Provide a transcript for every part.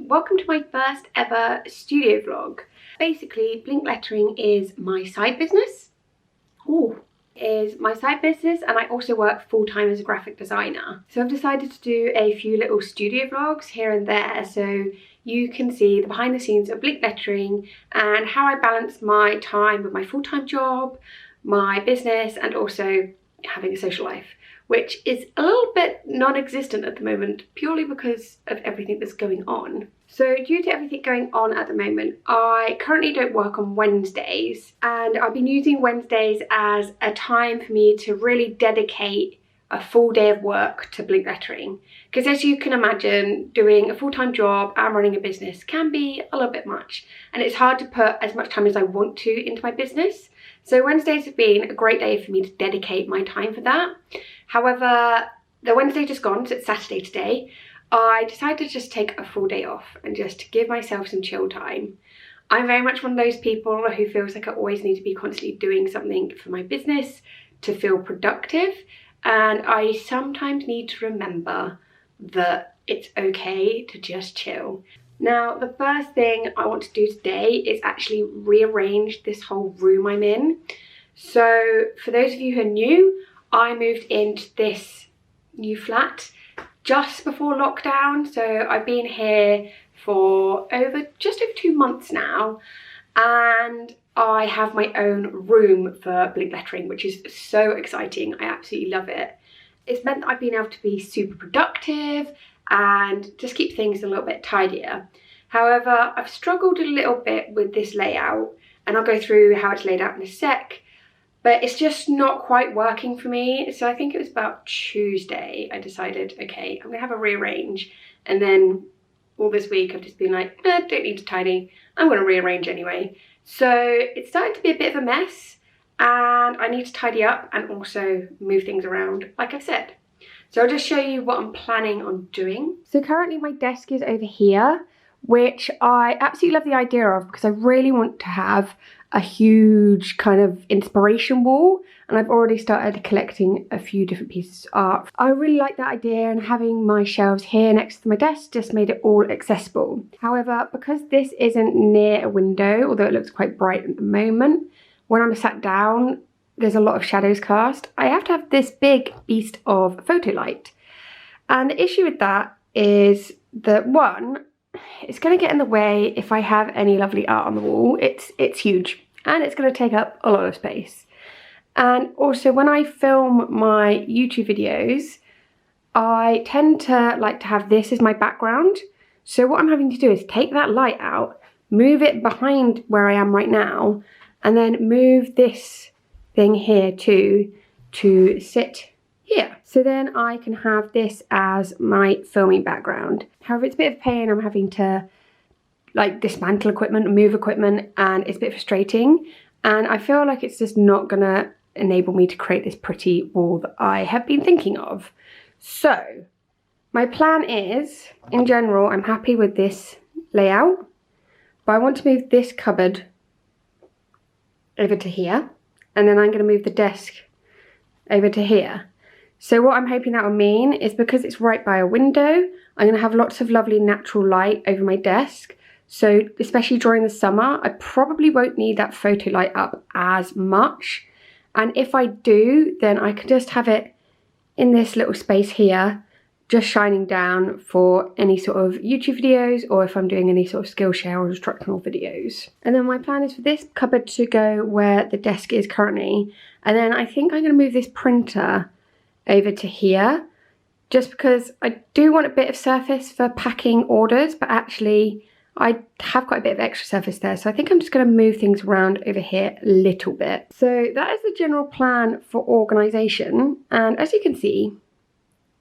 welcome to my first ever studio vlog. Basically, Blink Lettering is my side business. And I also work full-time as a graphic designer. So I've decided to do a few little studio vlogs here and there so you can see the behind the scenes of Blink Lettering and how I balance my time with my full-time job, my business, and also having a social life, which is a little bit non-existent at the moment purely because of everything that's going on. So due to everything going on at the moment, I currently don't work on Wednesdays, and I've been using Wednesdays as a time for me to really dedicate a full day of work to Blink Lettering. Because as you can imagine, doing a full-time job and running a business can be a little bit much, and it's hard to put as much time as I want to into my business. So Wednesdays have been a great day for me to dedicate my time for that. However, the Wednesday just gone, so it's Saturday today. I decided to just take a full day off and just give myself some chill time. I'm very much one of those people who feels like I always need to be constantly doing something for my business to feel productive. And I sometimes need to remember that it's okay to just chill. Now, the first thing I want to do today is actually rearrange this whole room I'm in. So for those of you who are new, I moved into this new flat just before lockdown. So I've been here for just over 2 months now, and I have my own room for Blink Lettering, which is so exciting. I absolutely love it. It's meant that I've been able to be super productive and just keep things a little bit tidier. However, I've struggled a little bit with this layout, and I'll go through how it's laid out in a sec, but it's just not quite working for me. So I think it was about Tuesday I decided, okay, I'm gonna have a rearrange, and then all this week I've just been like, don't need to tidy, I'm gonna rearrange anyway. So it's starting to be a bit of a mess, and I need to tidy up and also move things around, like I've said. So I'll just show you what I'm planning on doing. So currently my desk is over here, which I absolutely love the idea of because I really want to have a huge kind of inspiration wall, and I've already started collecting a few different pieces of art. I really like that idea, and having my shelves here next to my desk just made it all accessible. However, because this isn't near a window, although it looks quite bright at the moment, when I'm sat down, there's a lot of shadows cast. I have to have this big beast of photo light. And the issue with that is that, one, it's going to get in the way if I have any lovely art on the wall. It's huge, and it's going to take up a lot of space. And also, when I film my YouTube videos, I tend to like to have this as my background. So what I'm having to do is take that light out, move it behind where I am right now, and then move this thing here to sit here. So then I can have this as my filming background. However, it's a bit of a pain. I'm having to like dismantle equipment and move equipment, and it's a bit frustrating. And I feel like it's just not gonna enable me to create this pretty wall that I have been thinking of. So my plan is, in general, I'm happy with this layout, but I want to move this cupboard over to here, and then I'm going to move the desk over to here. So what I'm hoping that will mean is, because it's right by a window, I'm going to have lots of lovely natural light over my desk. So especially during the summer, I probably won't need that photo light up as much. And if I do, then I can just have it in this little space here, just shining down for any sort of YouTube videos, or if I'm doing any sort of Skillshare or instructional videos. And then my plan is for this cupboard to go where the desk is currently. And then I think I'm going to move this printer over to here, just because I do want a bit of surface for packing orders, but actually I have quite a bit of extra surface there. So I think I'm just going to move things around over here a little bit. So that is the general plan for organisation. And as you can see,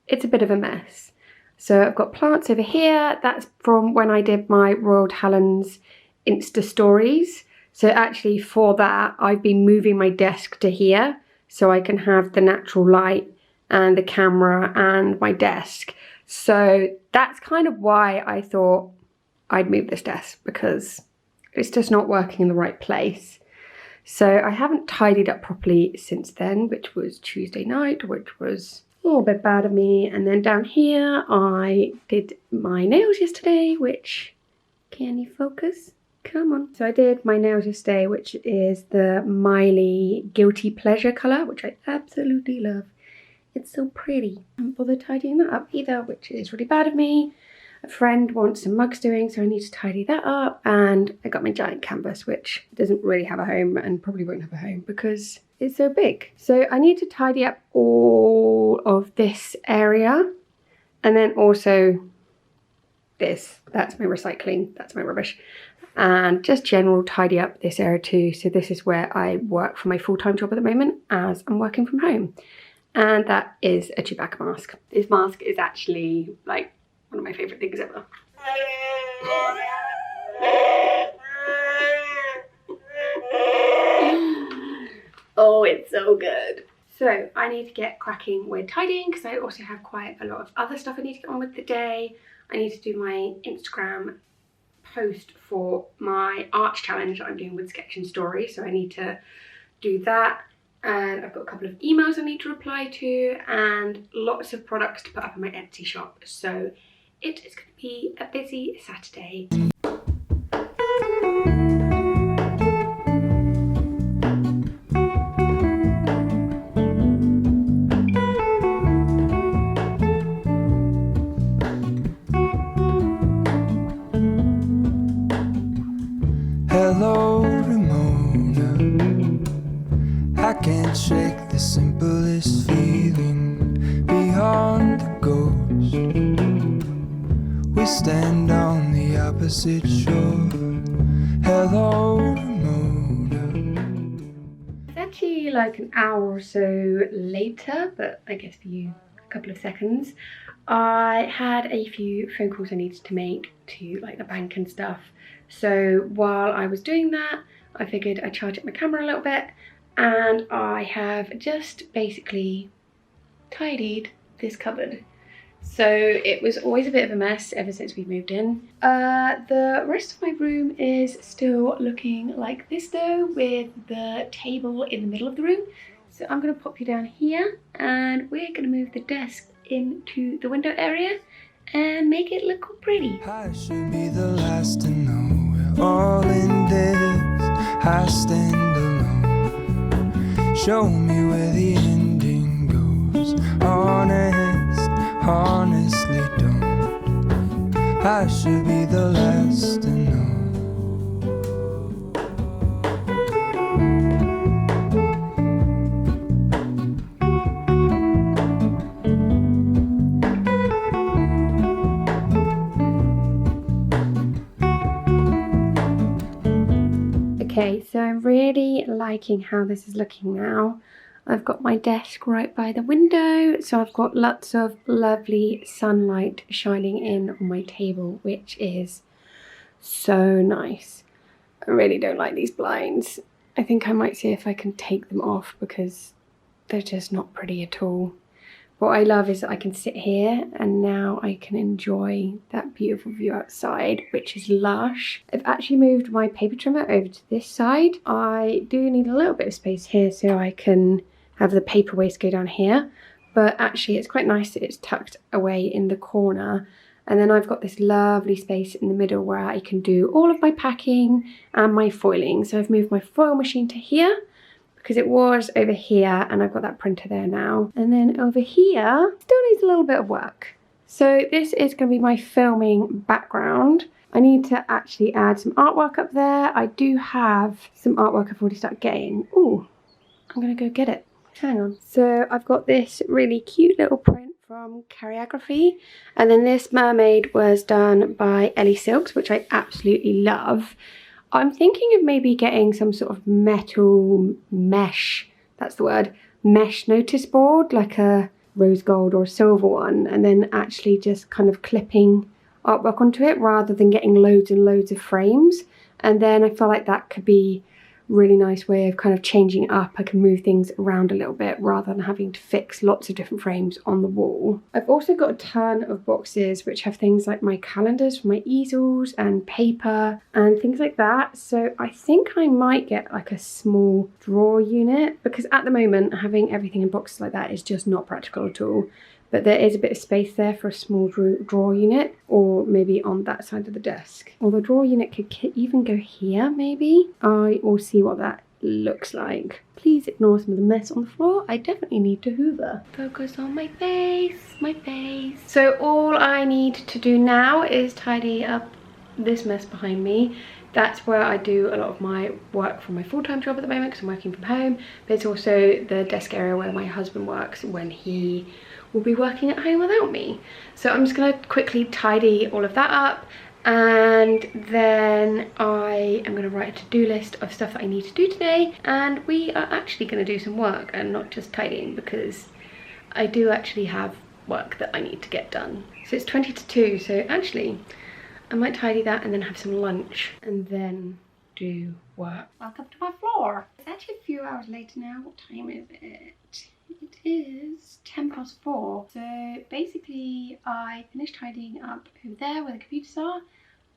it's a bit of a mess. So I've got plants over here. That's from when I did my Royal Talons Insta stories. So actually for that, I've been moving my desk to here so I can have the natural light and the camera and my desk. So that's kind of why I thought I'd move this desk, because it's just not working in the right place. So I haven't tidied up properly since then, which was Tuesday night, which was a little bit bad of me. And then down here, I did my nails yesterday, which Can you focus? Come on. So I did my nails yesterday, which is the Miley Guilty Pleasure colour, which I absolutely love. It's so pretty. I haven't bothered tidying that up either, which is really bad of me. A friend wants some mugs doing, so I need to tidy that up. And I got my giant canvas, which doesn't really have a home and probably won't have a home because it's so big. So I need to tidy up all of this area. And then also this, that's my recycling, that's my rubbish. And just general tidy up this area too. So this is where I work for my full-time job at the moment as I'm working from home. And that is a Chewbacca mask. This mask is actually like one of my favourite things ever. Oh, it's so good. So I need to get cracking with tidying because I also have quite a lot of other stuff I need to get on with today. I need to do my Instagram post for my arch challenge that I'm doing with Sketch and Story, so I need to do that. And I've got a couple of emails I need to reply to and lots of products to put up in my Etsy shop. So it is going to be a busy Saturday. Hello, Ramona. I can't shake the simplest feeling beyond the ghost. We stand on the opposite shore. Hello, Ramona. It's actually like an hour or so later, but I guess for you a couple of seconds. I had a few phone calls I needed to make to like the bank and stuff. So while I was doing that, I figured I'd charge up my camera a little bit, and I have just basically tidied this cupboard. So it was always a bit of a mess ever since we moved in. The rest of my room is still looking like this though, with the table in the middle of the room. So I'm gonna pop you down here and we're gonna move the desk into the window area and make it look all pretty. I should be the last to know. We're all in this. I stand alone. Show me where the ending goes. Honest, honestly don't. I should be the last to know. Okay, so I'm really liking how this is looking now. I've got my desk right by the window, so I've got lots of lovely sunlight shining in on my table, which is so nice. I really don't like these blinds. I think I might see if I can take them off because they're just not pretty at all. What I love is that I can sit here and now I can enjoy that beautiful view outside, which is lush. I've actually moved my paper trimmer over to this side. I do need a little bit of space here so I can have the paper waste go down here, but actually it's quite nice that it's tucked away in the corner. And then I've got this lovely space in the middle where I can do all of my packing and my foiling. So I've moved my foil machine to here, because it was over here and I've got that printer there now. And then over here, still needs a little bit of work. So this is going to be my filming background. I need to actually add some artwork up there. I do have some artwork I've already started getting. Ooh, I'm going to go get it. Hang on. So I've got this really cute little print from Cariography. And then this mermaid was done by Ellie Silks, which I absolutely love. I'm thinking of maybe getting some sort of metal mesh, that's the word, mesh notice board, like a rose gold or a silver one, and then actually just kind of clipping artwork onto it rather than getting loads and loads of frames. And then I feel like that could be really nice way of kind of changing it up. I can move things around a little bit rather than having to fix lots of different frames on the wall. I've also got a ton of boxes which have things like my calendars for my easels and paper and things like that. So I think I might get like a small drawer unit, because at the moment having everything in boxes like that is just not practical at all. but there is a bit of space there for a small drawer unit, or maybe on that side of the desk. Or the drawer unit could even go here, maybe. I will see what that looks like. Please ignore some of the mess on the floor. I definitely need to hoover. Focus on my face, my face. So all I need to do now is tidy up this mess behind me. That's where I do a lot of my work for my full-time job at the moment because I'm working from home, but it's also the desk area where my husband works when he will be working at home without me. So I'm just gonna quickly tidy all of that up, and then I am gonna write a to-do list of stuff that I need to do today, and we are actually gonna do some work and not just tidying, because I do actually have work that I need to get done. So it's 20 to 2, so actually I might tidy that and then have some lunch and then do work. Welcome to my floor. It's actually a few hours later now. What time is it? It is 4:10. So basically I finished tidying up over there where the computers are,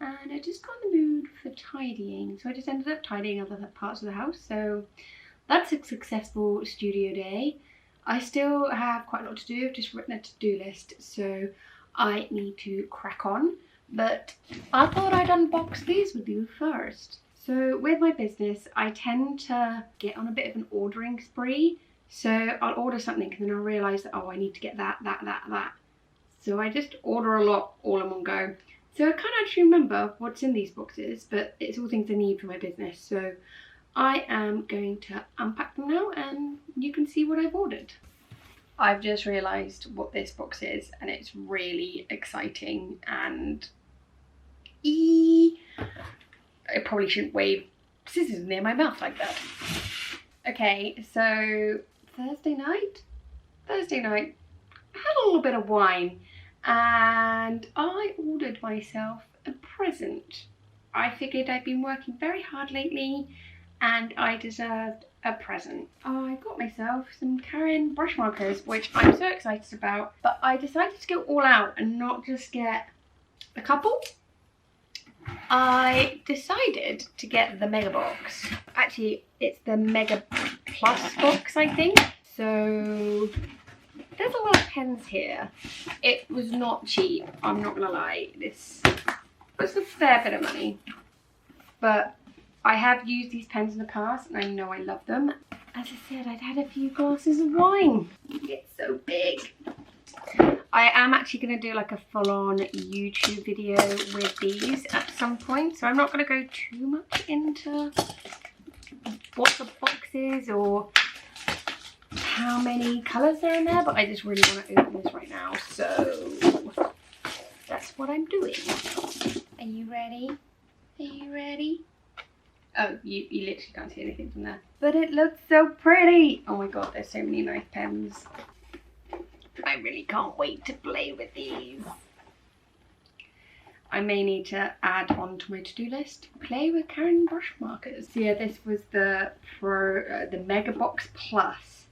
and I just got in the mood for tidying. So I just ended up tidying other parts of the house. So that's a successful studio day. I still have quite a lot to do. I've just written a to-do list, so I need to crack on. But I thought I'd unbox these with you first. So with my business, I tend to get on a bit of an ordering spree. So I'll order something and then I'll realise that, oh, I need to get that. So I just order a lot all in one go. So I can't actually remember what's in these boxes, but it's all things I need for my business. So I am going to unpack them now and you can see what I've ordered. I've just realised what this box is, and it's really exciting, and I probably shouldn't wave scissors near my mouth like that. Okay, so Thursday night, I had a little bit of wine and I ordered myself a present. I figured I'd been working very hard lately and I deserved a present. I got myself some Karin brush markers, which I'm so excited about, but I decided to go all out and not just get a couple. I decided to get the Mega Box. Actually, it's the Mega Plus box, I think. So there's a lot of pens here. It was not cheap, I'm not gonna lie. This was a fair bit of money, but I have used these pens in the past and I know I love them. As I said, I'd had a few glasses of wine. It's so big. I am actually going to do like a full-on YouTube video with these at some point. So I'm not going to go too much into what the box is or how many colours are in there. But I just really want to open this right now. So that's what I'm doing. Are you ready? Are you ready? Oh, you literally can't see anything from there. But it looks so pretty. Oh my god, there's so many nice pens. I really can't wait to play with these. I may need to add on to my to-do list, play with Karin brush markers. So yeah, this was the Mega Box Plus,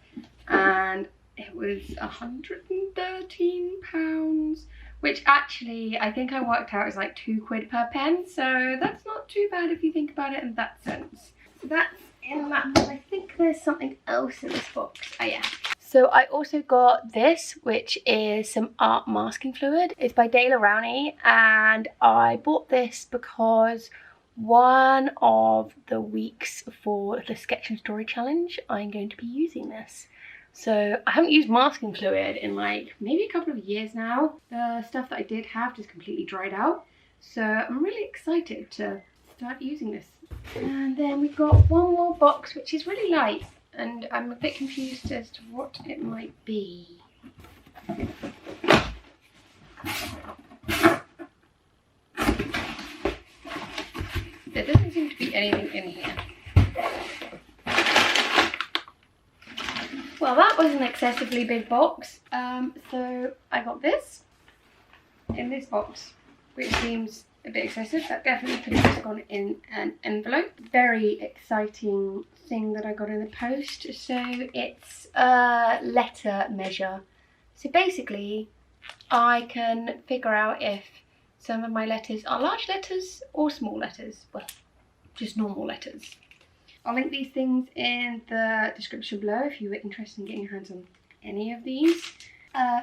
and it was £113, which actually I think I worked out is like £2 per pen, so that's not too bad if you think about it in that sense. So that's in that, but I think there's something else in this box. Oh yeah. So I also got this, which is some art masking fluid. It's by Dale Rowney, and I bought this because one of the weeks for the Sketch and Story Challenge, I'm going to be using this. So I haven't used masking fluid in like maybe a couple of years now. The stuff that I did have just completely dried out. So I'm really excited to start using this. And then we've got one more box, which is really light, and I'm a bit confused as to what it might be. There doesn't seem to be anything in here. Well, that was an excessively big box. So I got this in this box, which seems a bit excessive. That definitely could have just gone in an envelope. Very exciting thing that I got in the post. So it's a letter measure. So basically I can figure out if some of my letters are large letters or small letters. Well, just normal letters. I'll link these things in the description below if you were interested in getting your hands on any of these.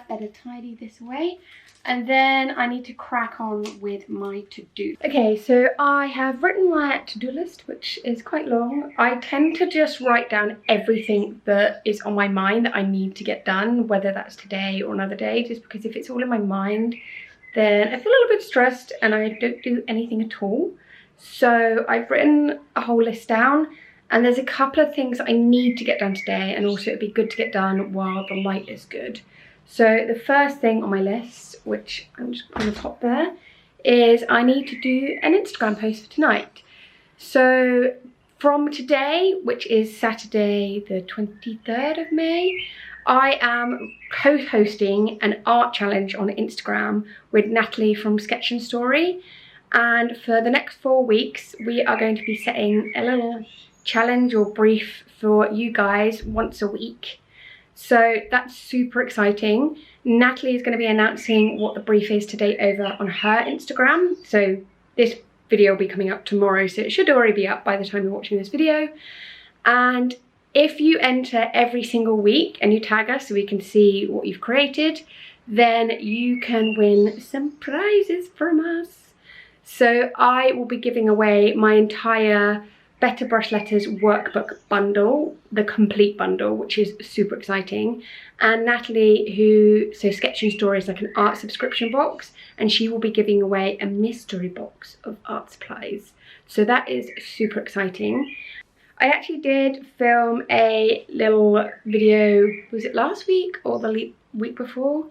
better tidy this away. And then I need to crack on with my to-do. Okay, so I have written my to-do list, which is quite long. I tend to just write down everything that is on my mind that I need to get done, whether that's today or another day, just because if it's all in my mind, then I feel a little bit stressed and I don't do anything at all. So I've written a whole list down, and there's a couple of things I need to get done today, and also it'd be good to get done while the light is good. So the first thing on my list, which I'm just putting on the top there, is I need to do an Instagram post for tonight. So from today, which is Saturday the 23rd of May, I am co-hosting an art challenge on Instagram with Natalie from Sketch and Story. And for the next 4 weeks, we are going to be setting a little challenge or brief for you guys once a week. So that's super exciting. Natalie is going to be announcing what the brief is today over on her Instagram. So this video will be coming up tomorrow, so it should already be up by the time you're watching this video. And if you enter every single week and you tag us so we can see what you've created, then you can win some prizes from us. So I will be giving away my entire Better Brush Letters workbook bundle, the complete bundle, which is super exciting. And Natalie, so Sketch and Story is like an art subscription box, and she will be giving away a mystery box of art supplies. So that is super exciting. I actually did film a little video, was it last week or the week before?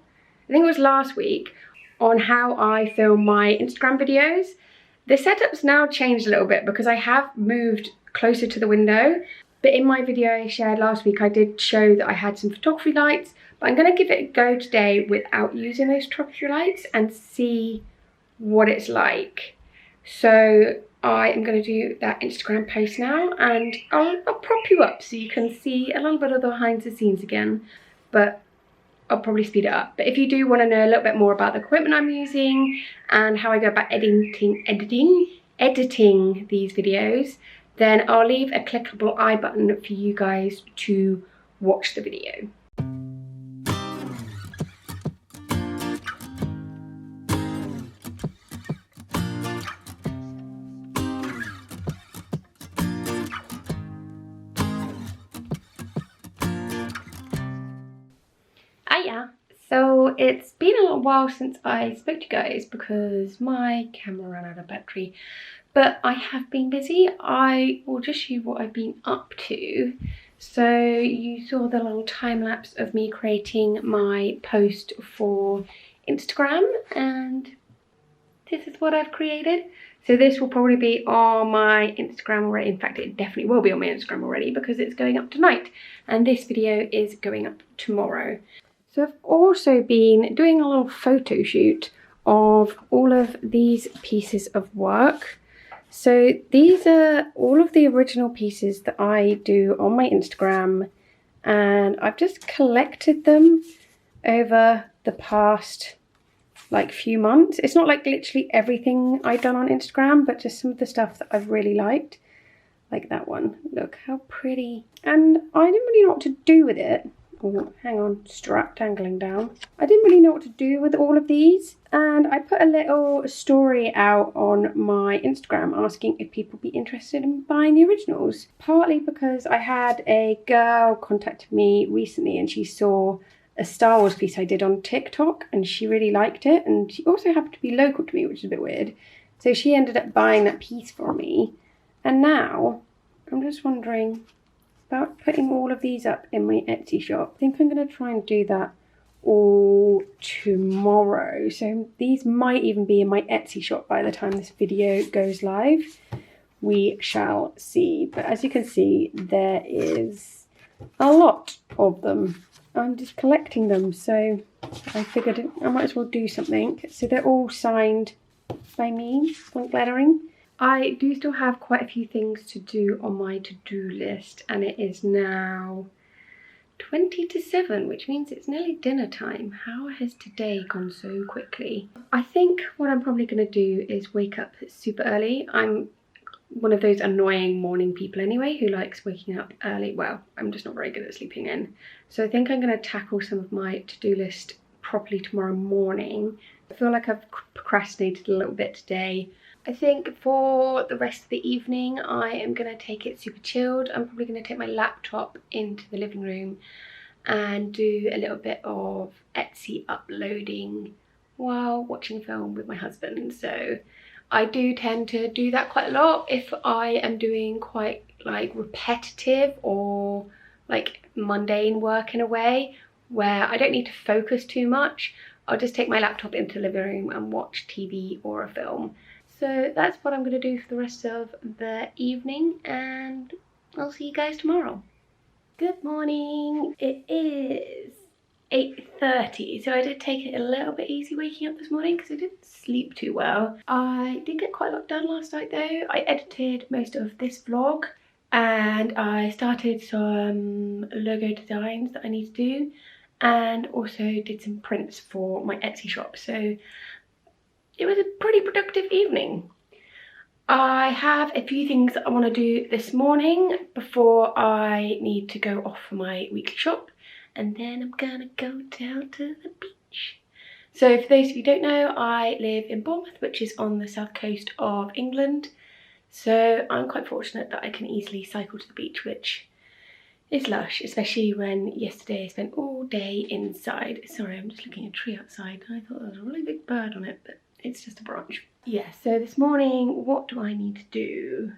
I think it was last week, on how I film my Instagram videos. The setup's now changed a little bit because I have moved closer to the window. But in my video I shared last week, I did show that I had some photography lights, but I'm going to give it a go today without using those photography lights and see what it's like. So I am going to do that Instagram post now, and I'll prop you up so you can see a little bit of the behind the scenes again, but I'll probably speed it up. But if you do want to know a little bit more about the equipment I'm using and how I go about editing these videos, then I'll leave a clickable I button for you guys to watch the video. So it's been a little while since I spoke to you guys because my camera ran out of battery, but I have been busy. I will just show you what I've been up to. So you saw the little time lapse of me creating my post for Instagram, and this is what I've created. So this will probably be on my Instagram already. In fact, it definitely will be on my Instagram already because it's going up tonight, and this video is going up tomorrow. So I've also been doing a little photo shoot of all of these pieces of work. So these are all of the original pieces that I do on my Instagram, and I've just collected them over the past few months. It's not like literally everything I've done on Instagram, but just some of the stuff that I've really liked. Like that one. Look how pretty. And I didn't really know what to do with it. Oh, hang on, strap dangling down. I didn't really know what to do with all of these, and I put a little story out on my Instagram asking if people would be interested in buying the originals. Partly because I had a girl contact me recently and she saw a Star Wars piece I did on TikTok and she really liked it, and she also happened to be local to me, which is a bit weird. So she ended up buying that piece for me, and now I'm just wondering about putting all of these up in my Etsy shop. I think I'm going to try and do that all tomorrow. So these might even be in my Etsy shop by the time this video goes live. We shall see. But as you can see, there is a lot of them. I'm just collecting them, so I figured I might as well do something. So they're all signed by me, point lettering. I do still have quite a few things to do on my to-do list, and it is now 20 to 7, which means it's nearly dinner time. How has today gone so quickly? I think what I'm probably going to do is wake up super early. I'm one of those annoying morning people anyway who likes waking up early. Well, I'm just not very good at sleeping in. So I think I'm going to tackle some of my to-do list properly tomorrow morning. I feel like I've procrastinated a little bit today. I think for the rest of the evening I am going to take it super chilled. I'm probably going to take my laptop into the living room and do a little bit of Etsy uploading while watching a film with my husband. So I do tend to do that quite a lot if I am doing quite like repetitive or like mundane work in a way where I don't need to focus too much. I'll just take my laptop into the living room and watch TV or a film. So that's what I'm going to do for the rest of the evening, and I'll see you guys tomorrow. Good morning. It is 8:30, so I did take it a little bit easy waking up this morning because I didn't sleep too well. I did get quite a lot done last night though. I edited most of this vlog and I started some logo designs that I need to do, and also did some prints for my Etsy shop. So it was a pretty productive evening. I have a few things that I want to do this morning before I need to go off for my weekly shop, and then I'm gonna go down to the beach. So for those of you who don't know, I live in Bournemouth, which is on the south coast of England. So I'm quite fortunate that I can easily cycle to the beach, which is lush, especially when yesterday I spent all day inside. Sorry, I'm just looking at a tree outside. I thought there was a really big bird on it, but it's just a branch. Yeah, so this morning, what do I need to do?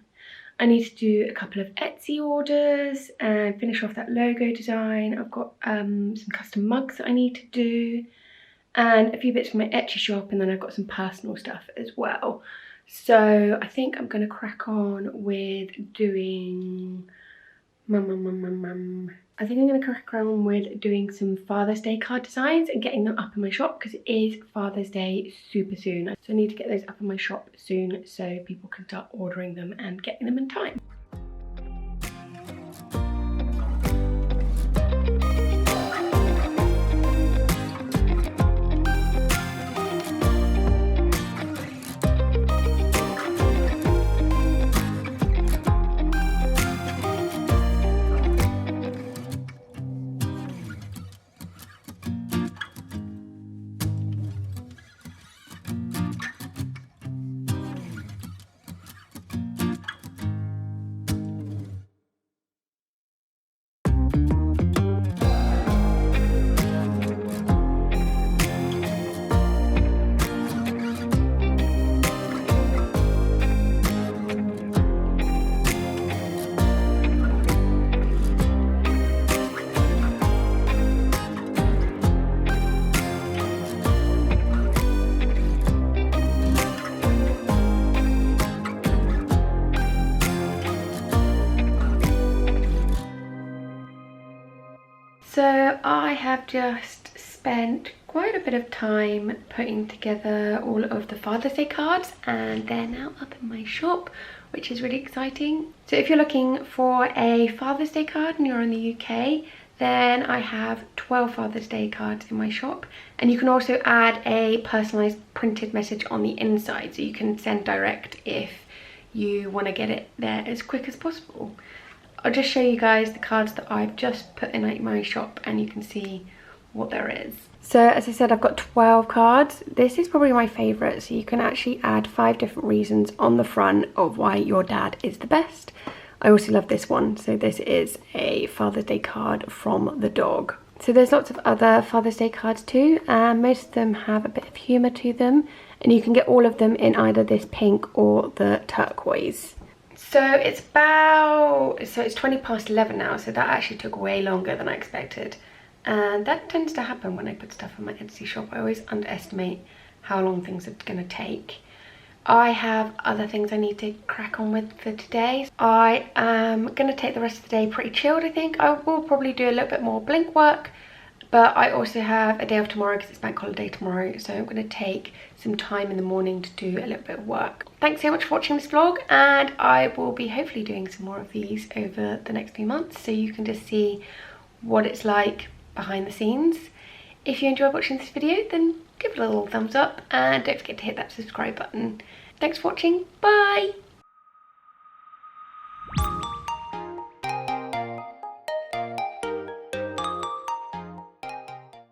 I need to do a couple of Etsy orders and finish off that logo design. I've got some custom mugs that I need to do and a few bits from my Etsy shop, and then I've got some personal stuff as well. So I think I'm going to crack on with doing... I think I'm going to crack on with doing some Father's Day card designs and getting them up in my shop, because it is Father's Day super soon. So I need to get those up in my shop soon so people can start ordering them and getting them in time. So I have just spent quite a bit of time putting together all of the Father's Day cards, and they're now up in my shop, which is really exciting. So if you're looking for a Father's Day card and you're in the UK, then I have 12 Father's Day cards in my shop, and you can also add a personalised printed message on the inside, so you can send direct if you want to get it there as quick as possible. I'll just show you guys the cards that I've just put in my shop and you can see what there is. So as I said, I've got 12 cards. This is probably my favourite, so you can actually add 5 different reasons on the front of why your dad is the best. I also love this one. So this is a Father's Day card from the dog. So there's lots of other Father's Day cards too, and most of them have a bit of humour to them, and you can get all of them in either this pink or the turquoise. So it's 20 past 11 now, so that actually took way longer than I expected. And that tends to happen when I put stuff on my Etsy shop. I always underestimate how long things are going to take. I have other things I need to crack on with for today. I am going to take the rest of the day pretty chilled, I think. I will probably do a little bit more blink work, but I also have a day off tomorrow because it's bank holiday tomorrow, so I'm going to take some time in the morning to do a little bit of work. Thanks so much for watching this vlog, and I will be hopefully doing some more of these over the next few months, so you can just see what it's like behind the scenes. If you enjoyed watching this video, then give it a little thumbs up and don't forget to hit that subscribe button. Thanks for watching, bye!